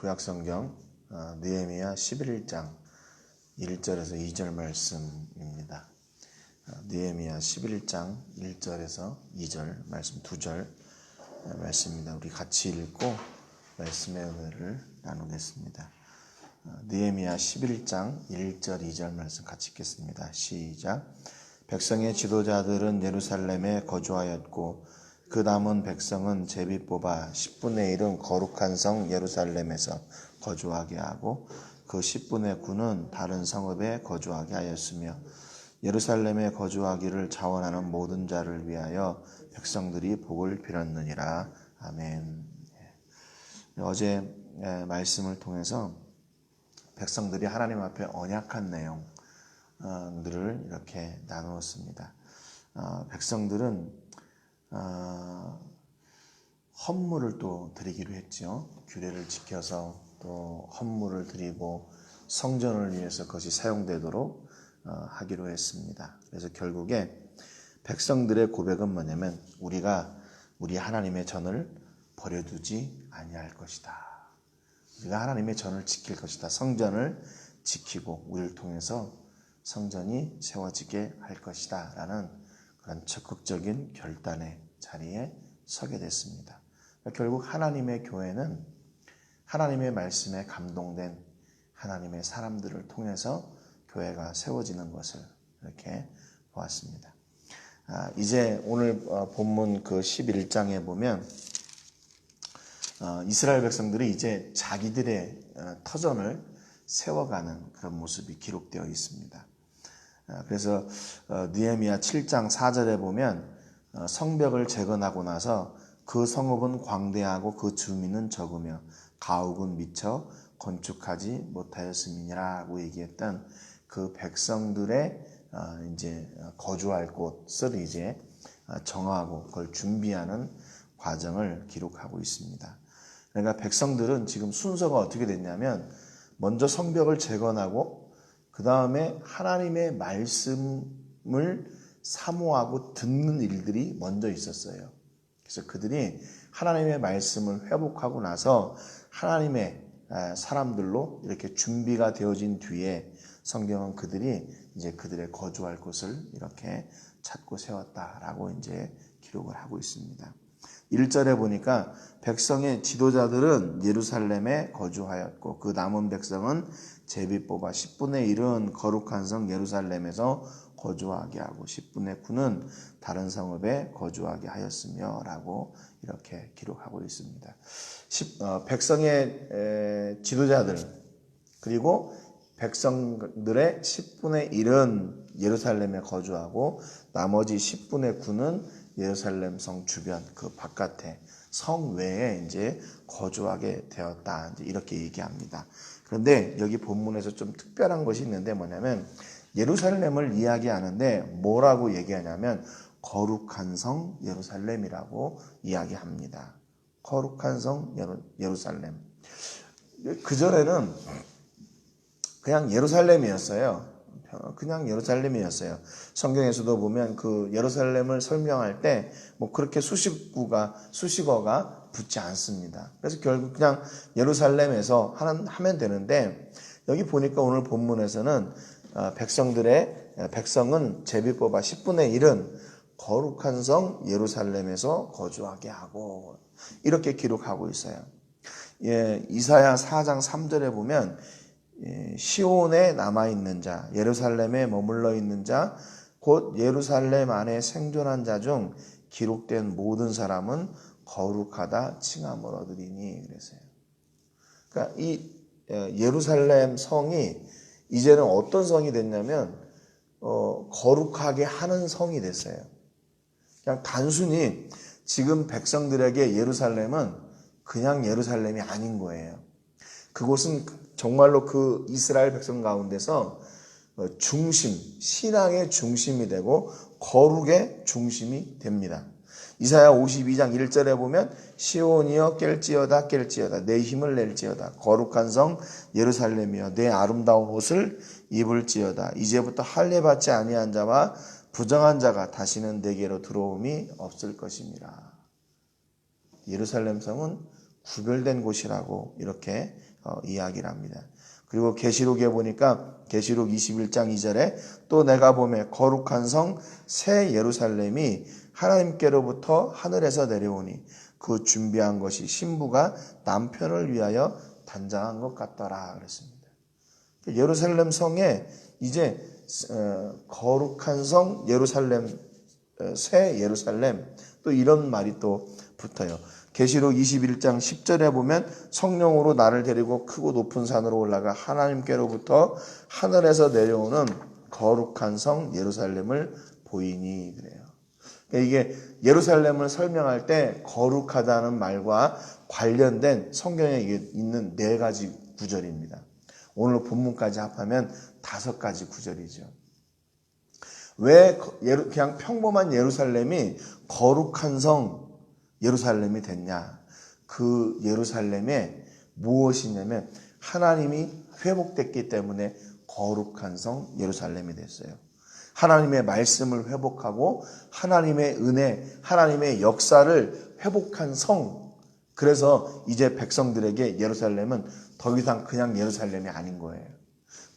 구약성경 느헤미야 11장 1절에서 2절 말씀입니다. 느헤미야 11장 1절에서 2절 말씀 2절 말씀입니다. 우리 같이 읽고 말씀의 은혜를 나누겠습니다. 느헤미야 11장 1절 2절 말씀 같이 읽겠습니다. 시작. 백성의 지도자들은 예루살렘에 거주하였고 그 남은 백성은 제비 뽑아 10분의 1은 거룩한 성 예루살렘에서 거주하게 하고 그 10분의 9는 다른 성읍에 거주하게 하였으며 예루살렘에 거주하기를 자원하는 모든 자를 위하여 백성들이 복을 빌었느니라. 아멘. 어제 말씀을 통해서 백성들이 하나님 앞에 언약한 내용들을 이렇게 나누었습니다. 백성들은 헌물을 또 드리기로 했죠. 규례를 지켜서 또 헌물을 드리고 성전을 위해서 그것이 사용되도록 하기로 했습니다. 그래서 결국에 백성들의 고백은 뭐냐면 우리가 우리 하나님의 전을 버려두지 아니할 것이다. 우리가 하나님의 전을 지킬 것이다. 성전을 지키고 우리를 통해서 성전이 세워지게 할 것이다 라는 그런 적극적인 결단의 자리에 서게 됐습니다. 결국 하나님의 교회는 하나님의 말씀에 감동된 하나님의 사람들을 통해서 교회가 세워지는 것을 이렇게 보았습니다. 이제 오늘 본문 그 11장에 보면 이스라엘 백성들이 이제 자기들의 터전을 세워가는 그런 모습이 기록되어 있습니다. 그래서 느헤미야 7장 4절에 보면 성벽을 재건하고 나서 그 성읍은 광대하고 그 주민은 적으며 가옥은 미처 건축하지 못하였음이니라고 얘기했던 그 백성들의 이제 거주할 곳을 이제 정하고 그걸 준비하는 과정을 기록하고 있습니다. 그러니까 백성들은 지금 순서가 어떻게 됐냐면 먼저 성벽을 재건하고 그 다음에 하나님의 말씀을 사모하고 듣는 일들이 먼저 있었어요. 그래서 그들이 하나님의 말씀을 회복하고 나서 하나님의 사람들로 이렇게 준비가 되어진 뒤에 성경은 그들이 이제 그들의 거주할 곳을 이렇게 찾고 세웠다라고 이제 기록을 하고 있습니다. 1절에 보니까 백성의 지도자들은 예루살렘에 거주하였고 그 남은 백성은 제비 뽑아 10분의 1은 거룩한 성 예루살렘에서 거주하게 하고 10분의 9는 다른 성읍에 거주하게 하였으며 라고 이렇게 기록하고 있습니다. 백성의 지도자들 그리고 백성들의 10분의 1은 예루살렘에 거주하고 나머지 10분의 9는 예루살렘 성 주변 그 바깥에 성 외에 이제 거주하게 되었다. 이제 이렇게 얘기합니다. 그런데 여기 본문에서 좀 특별한 것이 있는데 뭐냐면 예루살렘을 이야기하는데 뭐라고 얘기하냐면 거룩한 성 예루살렘이라고 이야기합니다. 거룩한 성 예루살렘. 그전에는 그냥 예루살렘이었어요. 그냥 예루살렘이었어요. 성경에서도 보면 그 예루살렘을 설명할 때 뭐 그렇게 수식어가 붙지 않습니다. 그래서 결국 그냥 예루살렘에서 하면 되는데 여기 보니까 오늘 본문에서는 백성은 제비 뽑아 10분의 1은 거룩한 성 예루살렘에서 거주하게 하고 이렇게 기록하고 있어요. 이사야 4장 3절에 보면 시온에 남아있는 자, 예루살렘에 머물러 있는 자, 곧 예루살렘 안에 생존한 자 중 기록된 모든 사람은 거룩하다 칭함을 얻으리니 그랬어요. 그러니까 이 예루살렘 성이 이제는 어떤 성이 됐냐면 거룩하게 하는 성이 됐어요. 그냥 단순히 지금 백성들에게 예루살렘은 그냥 예루살렘이 아닌 거예요. 그곳은 정말로 그 이스라엘 백성 가운데서 신앙의 중심이 되고 거룩의 중심이 됩니다. 이사야 52장 1절에 보면 시온이여 깰지어다 내 힘을 낼지어다 거룩한 성 예루살렘이여 내 아름다운 옷을 입을지어다 이제부터 할례받지 아니한 자와 부정한 자가 다시는 내게로 들어옴이 없을 것입니다. 예루살렘 성은 구별된 곳이라고 이렇게 이야기를 합니다. 그리고 계시록에 보니까 계시록 21장 2절에 또 내가 보매 거룩한 성 새 예루살렘이 하나님께로부터 하늘에서 내려오니 그 준비한 것이 신부가 남편을 위하여 단장한 것 같더라 그랬습니다. 예루살렘 성에 이제 거룩한 성 예루살렘, 새 예루살렘, 또 이런 말이 또 붙어요. 계시록 21장 10절에 보면 성령으로 나를 데리고 크고 높은 산으로 올라가 하나님께로부터 하늘에서 내려오는 거룩한 성 예루살렘을 보이니 그래요. 이게 예루살렘을 설명할 때 거룩하다는 말과 관련된 성경에 있는 4가지 구절입니다. 오늘 본문까지 합하면 5가지 구절이죠. 왜 그냥 평범한 예루살렘이 거룩한 성 예루살렘이 됐냐? 그 예루살렘에 무엇이냐면 하나님이 회복됐기 때문에 거룩한 성 예루살렘이 됐어요. 하나님의 말씀을 회복하고 하나님의 은혜, 하나님의 역사를 회복한 성. 그래서 이제 백성들에게 예루살렘은 더 이상 그냥 예루살렘이 아닌 거예요.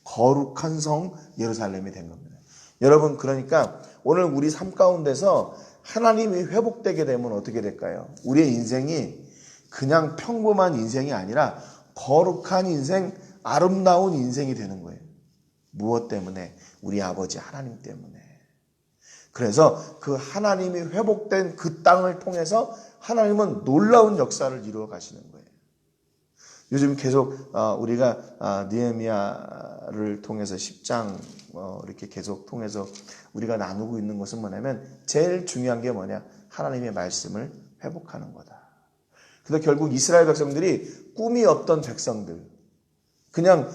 거룩한 성 예루살렘이 된 겁니다. 여러분, 그러니까 오늘 우리 삶 가운데서 하나님이 회복되게 되면 어떻게 될까요? 우리의 인생이 그냥 평범한 인생이 아니라 거룩한 인생, 아름다운 인생이 되는 거예요. 무엇 때문에? 우리 아버지 하나님 때문에. 그래서 그 하나님이 회복된 그 땅을 통해서 하나님은 놀라운 역사를 이루어 가시는 거예요. 요즘 계속 우리가 느헤미야를 통해서 10장 이렇게 계속 통해서 우리가 나누고 있는 것은 뭐냐면 제일 중요한 게 뭐냐? 하나님의 말씀을 회복하는 거다. 그래서 결국 이스라엘 백성들이 꿈이 없던 백성들, 그냥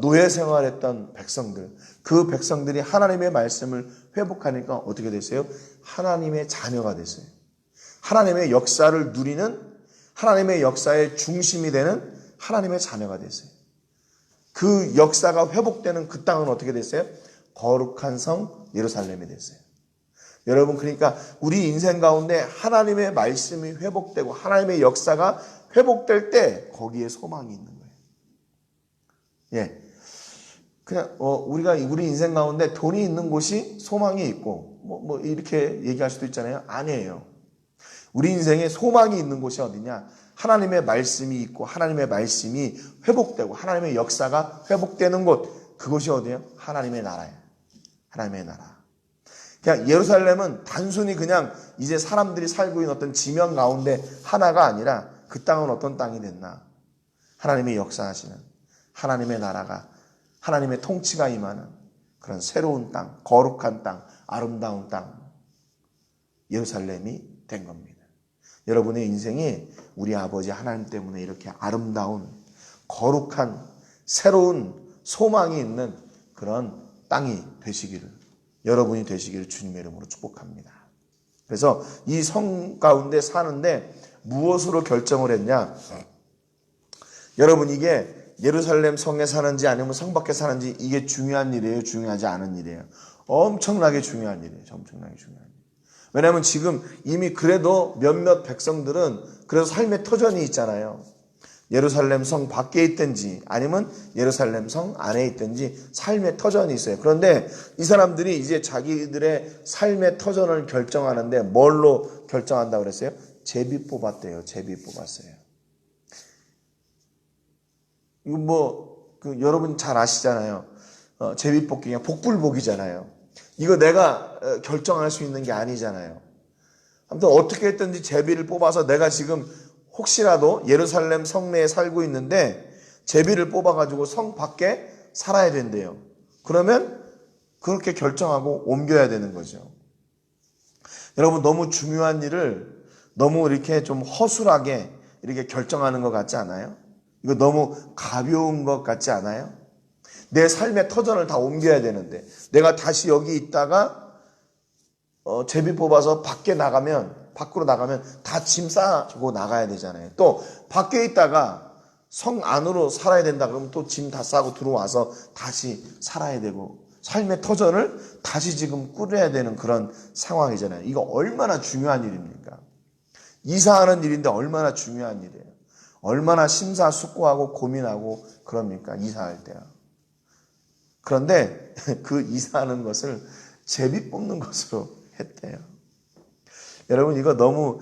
노예 생활했던 백성들, 그 백성들이 하나님의 말씀을 회복하니까 어떻게 됐어요? 하나님의 자녀가 됐어요. 하나님의 역사를 누리는, 하나님의 역사의 중심이 되는 하나님의 자녀가 됐어요. 그 역사가 회복되는 그 땅은 어떻게 됐어요? 거룩한 성 예루살렘이 됐어요. 여러분, 그러니까 우리 인생 가운데 하나님의 말씀이 회복되고 하나님의 역사가 회복될 때 거기에 소망이 있는 거예요. 예. 그냥 우리가 우리 인생 가운데 돈이 있는 곳이 소망이 있고 뭐 이렇게 얘기할 수도 있잖아요. 아니에요. 우리 인생에 소망이 있는 곳이 어디냐? 하나님의 말씀이 있고 하나님의 말씀이 회복되고 하나님의 역사가 회복되는 곳, 그곳이 어디예요? 하나님의 나라예요. 하나님의 나라. 그냥 예루살렘은 단순히 그냥 이제 사람들이 살고 있는 어떤 지명 가운데 하나가 아니라 그 땅은 어떤 땅이 됐나? 하나님의 역사하시는 하나님의 나라가, 하나님의 통치가 임하는 그런 새로운 땅, 거룩한 땅, 아름다운 땅, 예루살렘이 된 겁니다. 여러분의 인생이 우리 아버지 하나님 때문에 이렇게 아름다운, 거룩한, 새로운 소망이 있는 그런 땅이 되시기를, 여러분이 되시기를 주님의 이름으로 축복합니다. 그래서 이 성 가운데 사는데 무엇으로 결정을 했냐? 여러분, 이게 예루살렘 성에 사는지 아니면 성 밖에 사는지 이게 중요한 일이에요? 중요하지 않은 일이에요? 엄청나게 중요한 일이에요. 엄청나게 중요한 일. 왜냐하면 지금 이미 그래도 몇몇 백성들은 그래서 삶의 터전이 있잖아요. 예루살렘 성 밖에 있든지 아니면 예루살렘 성 안에 있든지 삶의 터전이 있어요. 그런데 이 사람들이 이제 자기들의 삶의 터전을 결정하는데 뭘로 결정한다고 그랬어요? 제비 뽑았대요. 제비 뽑았어요. 이거 여러분 잘 아시잖아요. 제비 뽑기가 복불복이잖아요. 이거 내가 결정할 수 있는 게 아니잖아요. 아무튼 어떻게 했든지 제비를 뽑아서 내가 지금 혹시라도 예루살렘 성내에 살고 있는데 제비를 뽑아가지고 성 밖에 살아야 된대요. 그러면 그렇게 결정하고 옮겨야 되는 거죠. 여러분, 너무 중요한 일을 너무 이렇게 좀 허술하게 이렇게 결정하는 것 같지 않아요? 이거 너무 가벼운 것 같지 않아요? 내 삶의 터전을 다 옮겨야 되는데 내가 다시 여기 있다가 제비 뽑아서 밖으로 나가면 다 짐 싸고 나가야 되잖아요. 또 밖에 있다가 성 안으로 살아야 된다 그러면 또 짐 다 싸고 들어와서 다시 살아야 되고 삶의 터전을 다시 지금 꾸려야 되는 그런 상황이잖아요. 이거 얼마나 중요한 일입니까? 이사하는 일인데 얼마나 중요한 일이에요. 얼마나 심사숙고하고 고민하고 그럽니까? 이사할 때요. 그런데 그 이사하는 것을 제비 뽑는 것으로 했대요. 여러분 이거 너무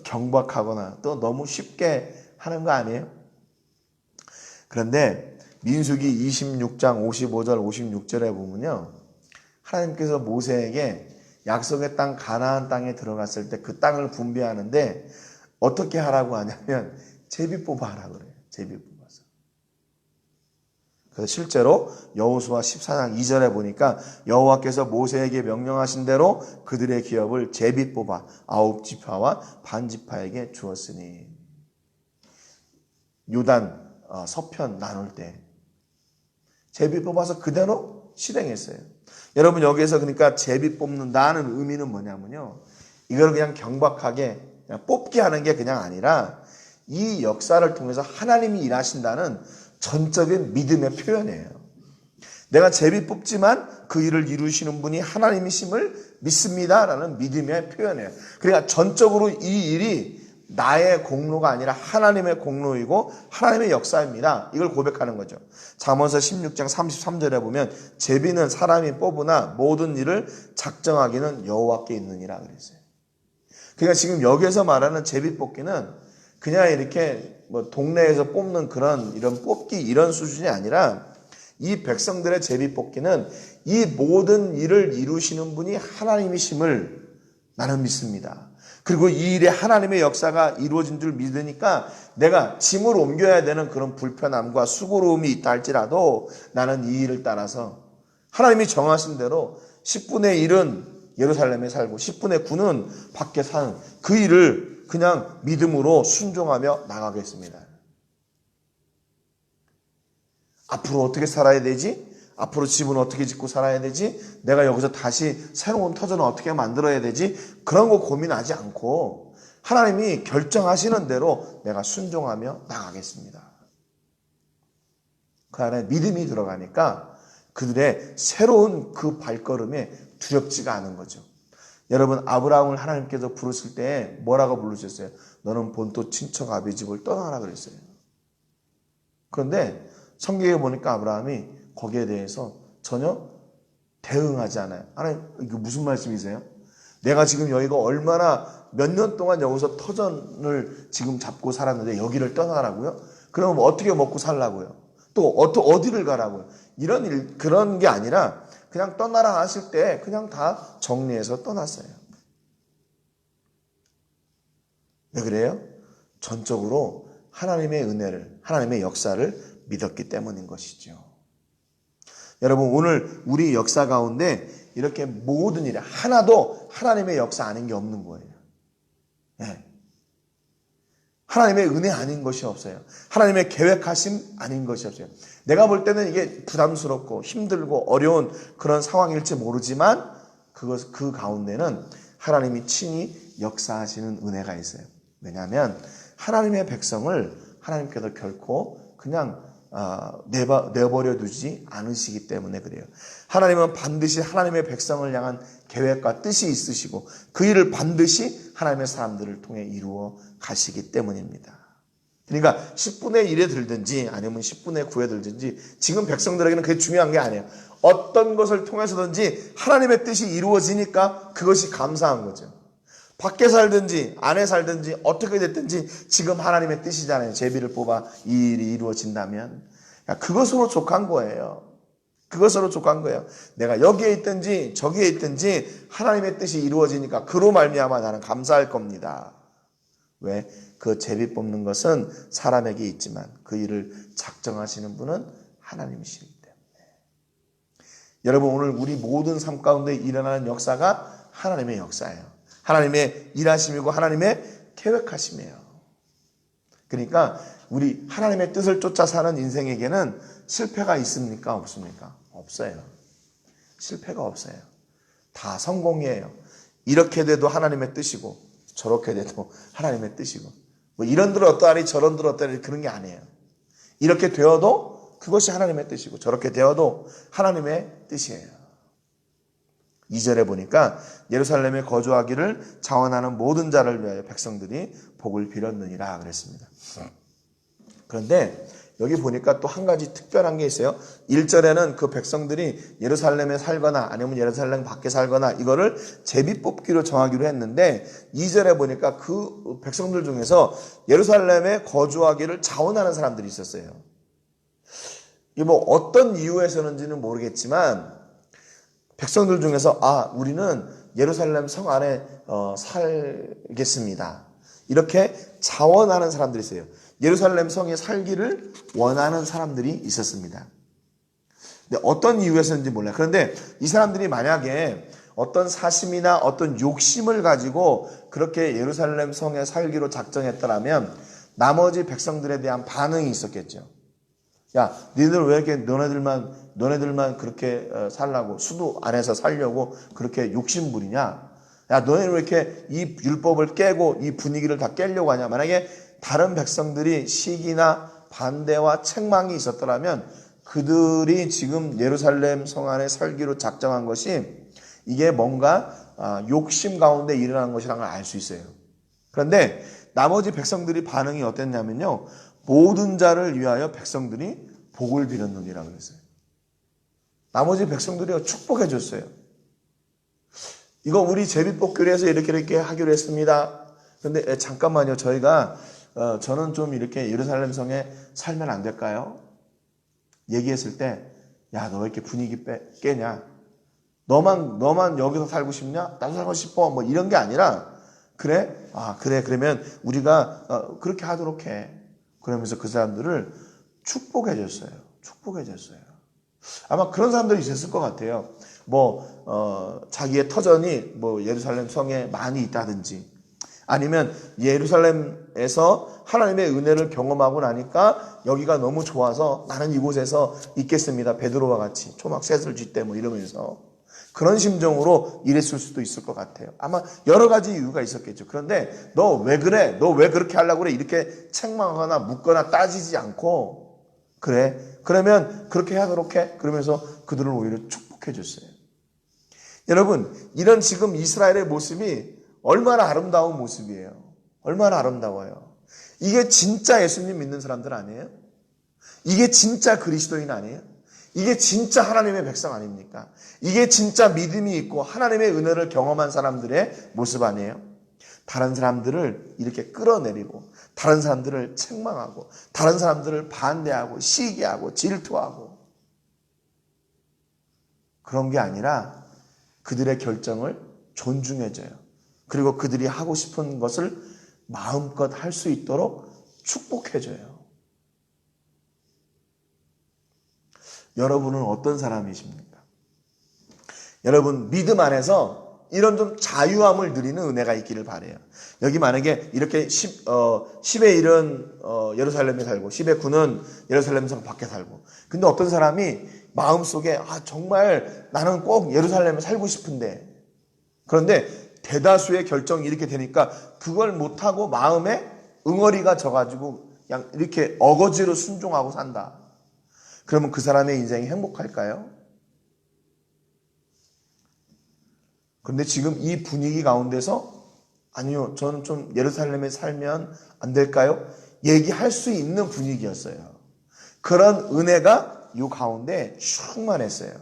경박하거나 또 너무 쉽게 하는 거 아니에요? 그런데 민수기 26장 55절 56절에 보면요, 하나님께서 모세에게 약속의 땅 가나안 땅에 들어갔을 때 그 땅을 분배하는데 어떻게 하라고 하냐면 제비 뽑아 하라고 그래요. 제비 뽑아서. 그래서 실제로 여호수아 14장 2절에 보니까 여호와께서 모세에게 명령하신 대로 그들의 기업을 제비 뽑아 9지파와 반지파에게 주었으니, 요단 서편 나눌 때 제비 뽑아서 그대로 실행했어요. 여러분 여기에서 그러니까 제비 뽑는다는 의미는 뭐냐면요, 이걸 그냥 경박하게 그냥 뽑기 하는 게 그냥 아니라 이 역사를 통해서 하나님이 일하신다는 전적인 믿음의 표현이에요. 내가 제비 뽑지만 그 일을 이루시는 분이 하나님이심을 믿습니다라는 믿음의 표현이에요. 그러니까 전적으로 이 일이 나의 공로가 아니라 하나님의 공로이고 하나님의 역사입니다. 이걸 고백하는 거죠. 잠언서 16장 33절에 보면 제비는 사람이 뽑으나 모든 일을 작정하기는 여호와께 있느니라 그랬어요. 그러니까 지금 여기에서 말하는 제비 뽑기는 그냥 이렇게 뭐 동네에서 뽑는 그런 이런 뽑기 이런 수준이 아니라 이 백성들의 제비 뽑기는 이 모든 일을 이루시는 분이 하나님이심을 나는 믿습니다. 그리고 이 일에 하나님의 역사가 이루어진 줄 믿으니까 내가 짐을 옮겨야 되는 그런 불편함과 수고로움이 있다 할지라도 나는 이 일을 따라서 하나님이 정하신 대로 10분의 1은 예루살렘에 살고 10분의 9는 밖에 사는 그 일을 그냥 믿음으로 순종하며 나가겠습니다. 앞으로 어떻게 살아야 되지? 앞으로 집은 어떻게 짓고 살아야 되지? 내가 여기서 다시 새로운 터전을 어떻게 만들어야 되지? 그런 거 고민하지 않고 하나님이 결정하시는 대로 내가 순종하며 나가겠습니다. 그 안에 믿음이 들어가니까 그들의 새로운 그 발걸음에 두렵지가 않은 거죠. 여러분 아브라함을 하나님께서 부르실 때 뭐라고 부르셨어요? 너는 본토 친척 아비 집을 떠나라 그랬어요. 그런데 성경에 보니까 아브라함이 거기에 대해서 전혀 대응하지 않아요. 하나님 이거 무슨 말씀이세요? 내가 지금 여기가 얼마나 몇 년 동안 여기서 터전을 지금 잡고 살았는데 여기를 떠나라고요? 그럼 어떻게 먹고 살라고요? 또 어디를 가라고요? 그런 게 아니라 그냥 떠나라 하실 때 그냥 다 정리해서 떠났어요. 왜 그래요? 전적으로 하나님의 은혜를, 하나님의 역사를 믿었기 때문인 것이죠. 여러분 오늘 우리 역사 가운데 이렇게 모든 일에 하나도 하나님의 역사 아닌 게 없는 거예요. 네. 하나님의 은혜 아닌 것이 없어요. 하나님의 계획하심 아닌 것이 없어요. 내가 볼 때는 이게 부담스럽고 힘들고 어려운 그런 상황일지 모르지만 그 가운데는 하나님이 친히 역사하시는 은혜가 있어요. 왜냐하면 하나님의 백성을 하나님께서 결코 그냥 내버려 두지 않으시기 때문에 그래요. 하나님은 반드시 하나님의 백성을 향한 계획과 뜻이 있으시고 그 일을 반드시 하나님의 사람들을 통해 이루어 가시기 때문입니다. 그러니까 10분의 1에 들든지 아니면 10분의 9에 들든지 지금 백성들에게는 그게 중요한 게 아니에요. 어떤 것을 통해서든지 하나님의 뜻이 이루어지니까 그것이 감사한 거죠. 밖에 살든지 안에 살든지 어떻게 됐든지 지금 하나님의 뜻이잖아요. 제비를 뽑아 이 일이 이루어진다면 그것으로 족한 거예요. 그것으로 족한 거예요. 내가 여기에 있든지 저기에 있든지 하나님의 뜻이 이루어지니까 그로 말미암아 나는 감사할 겁니다. 왜? 그 제비 뽑는 것은 사람에게 있지만 그 일을 작정하시는 분은 하나님이시기 때문에. 여러분 오늘 우리 모든 삶 가운데 일어나는 역사가 하나님의 역사예요. 하나님의 일하심이고 하나님의 계획하심이에요. 그러니까 우리 하나님의 뜻을 쫓아 사는 인생에게는 실패가 있습니까? 없습니까? 없어요. 실패가 없어요. 다 성공이에요. 이렇게 돼도 하나님의 뜻이고 저렇게 돼도 하나님의 뜻이고 뭐 이런들 어떠하니 저런들 어떠하니 그런 게 아니에요. 이렇게 되어도 그것이 하나님의 뜻이고 저렇게 되어도 하나님의 뜻이에요. 2절에 보니까 예루살렘에 거주하기를 자원하는 모든 자를 위하여 백성들이 복을 빌었느니라 그랬습니다. 그런데 여기 보니까 또 한 가지 특별한 게 있어요. 1절에는 그 백성들이 예루살렘에 살거나 아니면 예루살렘 밖에 살거나 이거를 제비 뽑기로 정하기로 했는데 2절에 보니까 그 백성들 중에서 예루살렘에 거주하기를 자원하는 사람들이 있었어요. 이게 뭐 어떤 이유에서는지는 모르겠지만 백성들 중에서 우리는 예루살렘 성 안에 살겠습니다. 이렇게 자원하는 사람들이 있어요. 예루살렘 성에 살기를 원하는 사람들이 있었습니다. 근데 어떤 이유에서인지 몰라요. 그런데 이 사람들이 만약에 어떤 사심이나 어떤 욕심을 가지고 그렇게 예루살렘 성에 살기로 작정했더라면 나머지 백성들에 대한 반응이 있었겠죠. 야, 니들 왜 이렇게 너네들만 그렇게 살라고 수도 안에서 살려고 그렇게 욕심부리냐? 야, 너네는 왜 이렇게 이 율법을 깨고 이 분위기를 다 깨려고 하냐? 만약에 다른 백성들이 시기나 반대와 책망이 있었더라면 그들이 지금 예루살렘 성 안에 살기로 작정한 것이 이게 뭔가 욕심 가운데 일어난 것이라는 걸 알 수 있어요. 그런데 나머지 백성들이 반응이 어땠냐면요. 모든 자를 위하여 백성들이 복을 빌었느니라 그랬어요. 나머지 백성들이 축복해 줬어요. 이거 우리 제비뽑기로 해서 이렇게 하기로 했습니다. 그런데 잠깐만요. 저는 좀 이렇게 예루살렘 성에 살면 안 될까요? 얘기했을 때, 야, 너 왜 이렇게 분위기 깨냐? 너만 여기서 살고 싶냐? 나도 살고 싶어. 뭐 이런 게 아니라, 그래? 그래. 그러면 우리가 그렇게 하도록 해. 그러면서 그 사람들을 축복해 줬어요. 축복해 줬어요. 아마 그런 사람들이 있었을 것 같아요. 자기의 터전이 예루살렘 성에 많이 있다든지, 아니면 예루살렘에서 하나님의 은혜를 경험하고 나니까 여기가 너무 좋아서 나는 이곳에서 있겠습니다. 베드로와 같이 초막 셋을 쥐때 이러면서 그런 심정으로 일했을 수도 있을 것 같아요. 아마 여러 가지 이유가 있었겠죠. 그런데 너 왜 그래? 너 왜 그렇게 하려고 그래? 이렇게 책망하거나 묻거나 따지지 않고 그래? 그러면 그렇게 하도록 해? 그러면서 그들을 오히려 축복해 줬어요. 여러분, 이런 지금 이스라엘의 모습이 얼마나 아름다운 모습이에요. 얼마나 아름다워요. 이게 진짜 예수님 믿는 사람들 아니에요? 이게 진짜 그리스도인 아니에요? 이게 진짜 하나님의 백성 아닙니까? 이게 진짜 믿음이 있고 하나님의 은혜를 경험한 사람들의 모습 아니에요? 다른 사람들을 이렇게 끌어내리고 다른 사람들을 책망하고 다른 사람들을 반대하고 시기하고 질투하고 그런 게 아니라 그들의 결정을 존중해줘요. 그리고 그들이 하고 싶은 것을 마음껏 할 수 있도록 축복해줘요. 여러분은 어떤 사람이십니까? 여러분 믿음 안에서 이런 좀 자유함을 누리는 은혜가 있기를 바라요. 여기 만약에 이렇게 10의 1은 예루살렘에 살고 10의 9는 예루살렘 성 밖에 살고, 근데 어떤 사람이 마음속에 정말 나는 꼭 예루살렘에 살고 싶은데, 그런데 대다수의 결정이 이렇게 되니까 그걸 못하고 마음에 응어리가 져가지고 그냥 이렇게 어거지로 순종하고 산다. 그러면 그 사람의 인생이 행복할까요? 그런데 지금 이 분위기 가운데서 아니요, 저는 좀 예루살렘에 살면 안 될까요? 얘기할 수 있는 분위기였어요. 그런 은혜가 이 가운데 충만했어요.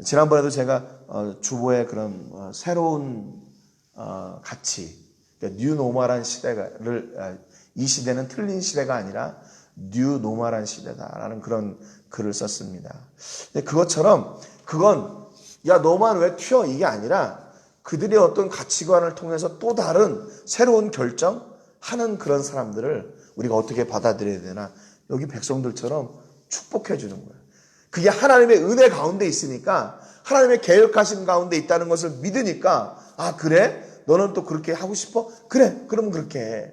지난번에도 제가 주보의 그런 새로운 가치, 그러니까 뉴노멀한 시대를, 이 시대는 틀린 시대가 아니라 뉴노멀한 시대다라는 그런 글을 썼습니다. 근데 그것처럼 그건 야 너만 왜 튀어 이게 아니라 그들의 어떤 가치관을 통해서 또 다른 새로운 결정하는 그런 사람들을 우리가 어떻게 받아들여야 되나, 여기 백성들처럼 축복해 주는 거예요. 그게 하나님의 은혜 가운데 있으니까, 하나님의 계획하신 가운데 있다는 것을 믿으니까, 그래? 너는 또 그렇게 하고 싶어? 그래, 그럼 그렇게 해.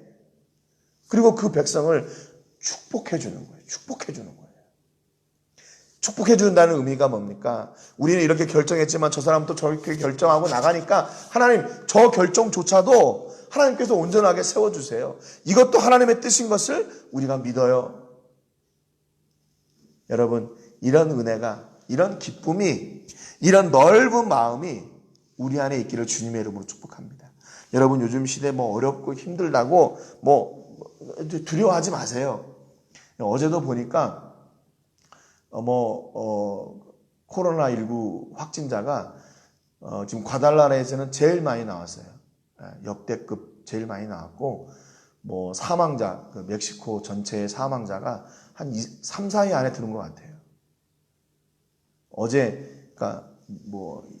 그리고 그 백성을 축복해 주는 거예요. 축복해 주는 거예요. 축복해 준다는 의미가 뭡니까? 우리는 이렇게 결정했지만 저 사람은 또 저렇게 결정하고 나가니까 하나님 저 결정조차도 하나님께서 온전하게 세워주세요. 이것도 하나님의 뜻인 것을 우리가 믿어요. 여러분, 이런 은혜가 이런 기쁨이, 이런 넓은 마음이 우리 안에 있기를 주님의 이름으로 축복합니다. 여러분 요즘 시대 어렵고 힘들다고 두려워하지 마세요. 어제도 보니까 코로나19 확진자가 지금 과달라라에서는 제일 많이 나왔어요. 역대급 제일 많이 나왔고 사망자, 멕시코 전체의 사망자가 한 3, 4일 안에 드는 것 같아요. 어제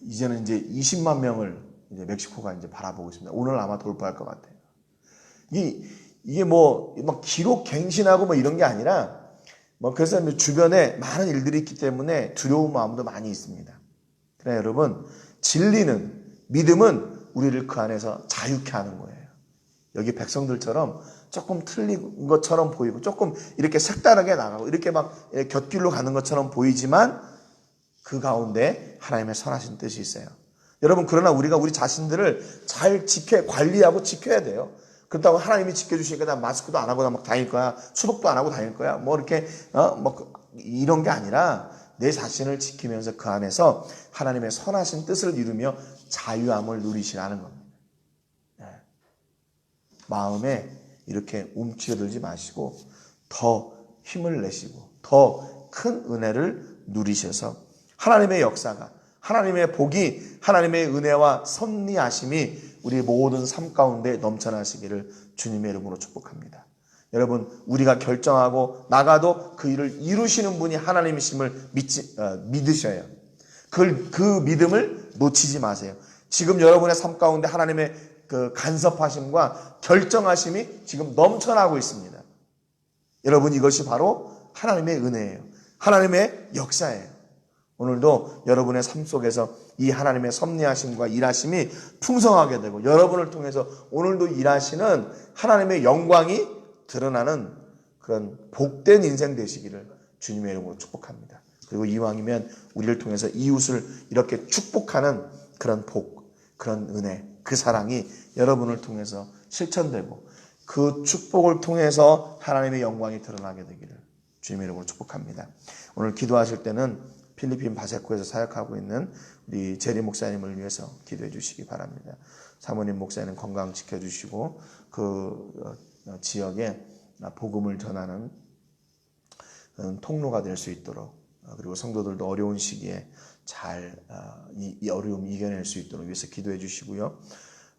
이제는 이제 20만 명을 이제 멕시코가 이제 바라보고 있습니다. 오늘 아마 돌파할 것 같아요. 이게 막 기록 갱신하고 이런 게 아니라 그래서 주변에 많은 일들이 있기 때문에 두려운 마음도 많이 있습니다. 그러나 여러분, 진리는, 믿음은 우리를 그 안에서 자유케 하는 거예요. 여기 백성들처럼 조금 틀린 것처럼 보이고 조금 이렇게 색다르게 나가고 이렇게 곁길로 가는 것처럼 보이지만 그 가운데 하나님의 선하신 뜻이 있어요. 여러분, 그러나 우리가 우리 자신들을 잘 관리하고 지켜야 돼요. 그렇다고 하나님이 지켜주시니까 나 마스크도 안 하고 막 다닐 거야. 수복도 안 하고 다닐 거야. 이런 게 아니라 내 자신을 지키면서 그 안에서 하나님의 선하신 뜻을 이루며 자유함을 누리시라는 겁니다. 마음에 이렇게 움츠러들지 마시고 더 힘을 내시고 더 큰 은혜를 누리셔서 하나님의 역사가, 하나님의 복이, 하나님의 은혜와 섭리하심이 우리 모든 삶 가운데 넘쳐나시기를 주님의 이름으로 축복합니다. 여러분, 우리가 결정하고 나가도 그 일을 이루시는 분이 하나님이심을 믿으셔요. 그 믿음을 놓치지 마세요. 지금 여러분의 삶 가운데 하나님의 그 간섭하심과 결정하심이 지금 넘쳐나고 있습니다. 여러분, 이것이 바로 하나님의 은혜예요. 하나님의 역사예요. 오늘도 여러분의 삶 속에서 이 하나님의 섭리하심과 일하심이 풍성하게 되고 여러분을 통해서 오늘도 일하시는 하나님의 영광이 드러나는 그런 복된 인생 되시기를 주님의 이름으로 축복합니다. 그리고 이왕이면 우리를 통해서 이웃을 이렇게 축복하는 그런 복, 그런 은혜, 그 사랑이 여러분을 통해서 실천되고 그 축복을 통해서 하나님의 영광이 드러나게 되기를 주님의 이름으로 축복합니다. 오늘 기도하실 때는 필리핀 바세코에서 사역하고 있는 우리 제리 목사님을 위해서 기도해 주시기 바랍니다. 사모님 목사님 건강 지켜주시고 그 지역에 복음을 전하는 통로가 될 수 있도록, 그리고 성도들도 어려운 시기에 잘 이 어려움 이겨낼 수 있도록 위해서 기도해 주시고요.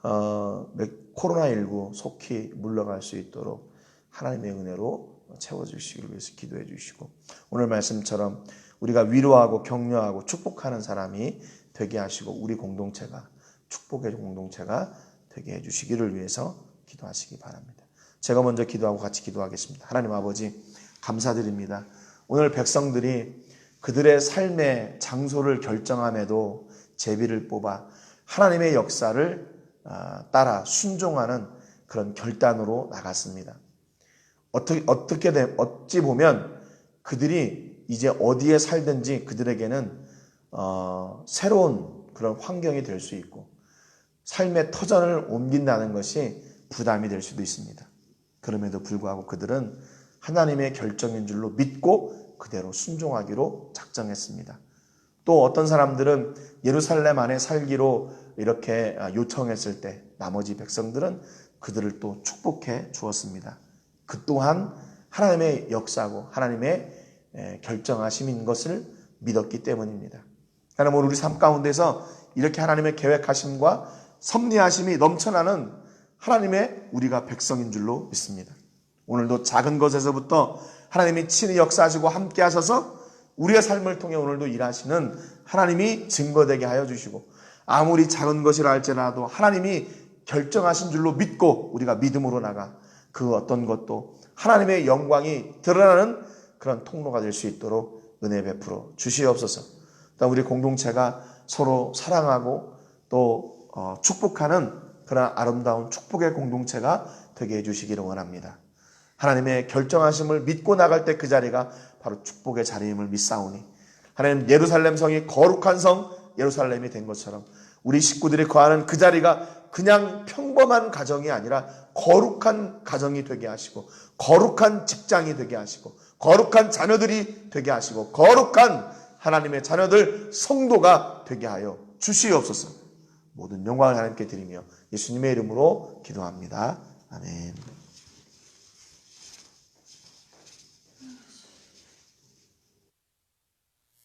코로나19 속히 물러갈 수 있도록 하나님의 은혜로 채워주시기 위해서 기도해 주시고, 오늘 말씀처럼 우리가 위로하고 격려하고 축복하는 사람이 되게 하시고 우리 공동체가 축복의 공동체가 되게 해주시기를 위해서 기도하시기 바랍니다. 제가 먼저 기도하고 같이 기도하겠습니다. 하나님 아버지, 감사드립니다. 오늘 백성들이 그들의 삶의 장소를 결정함에도 제비를 뽑아 하나님의 역사를 따라 순종하는 그런 결단으로 나갔습니다. 어찌 보면 그들이 이제 어디에 살든지 그들에게는 새로운 그런 환경이 될 수 있고 삶의 터전을 옮긴다는 것이 부담이 될 수도 있습니다. 그럼에도 불구하고 그들은 하나님의 결정인 줄로 믿고 그대로 순종하기로 작정했습니다. 또 어떤 사람들은 예루살렘 안에 살기로 이렇게 요청했을 때 나머지 백성들은 그들을 또 축복해 주었습니다. 그 또한 하나님의 역사고 하나님의 결정하심인 것을 믿었기 때문입니다. 하나님, 우리 삶 가운데서 이렇게 하나님의 계획하심과 섭리하심이 넘쳐나는 하나님의 우리가 백성인 줄로 믿습니다. 오늘도 작은 것에서부터 하나님이 친히 역사하시고 함께 하셔서 우리의 삶을 통해 오늘도 일하시는 하나님이 증거되게 하여 주시고, 아무리 작은 것이라 할지라도 하나님이 결정하신 줄로 믿고 우리가 믿음으로 나가 그 어떤 것도 하나님의 영광이 드러나는 그런 통로가 될 수 있도록 은혜 베풀어 주시옵소서. 또 우리 공동체가 서로 사랑하고 또 축복하는 그런 아름다운 축복의 공동체가 되게 해주시기를 원합니다. 하나님의 결정하심을 믿고 나갈 때 그 자리가 바로 축복의 자리임을 믿사오니, 하나님, 예루살렘 성이 거룩한 성 예루살렘이 된 것처럼 우리 식구들이 거하는 그 자리가 그냥 평범한 가정이 아니라 거룩한 가정이 되게 하시고, 거룩한 직장이 되게 하시고, 거룩한 자녀들이 되게 하시고, 거룩한 하나님의 자녀들 성도가 되게 하여 주시옵소서. 모든 영광을 하나님께 드리며 예수님의 이름으로 기도합니다. 아멘.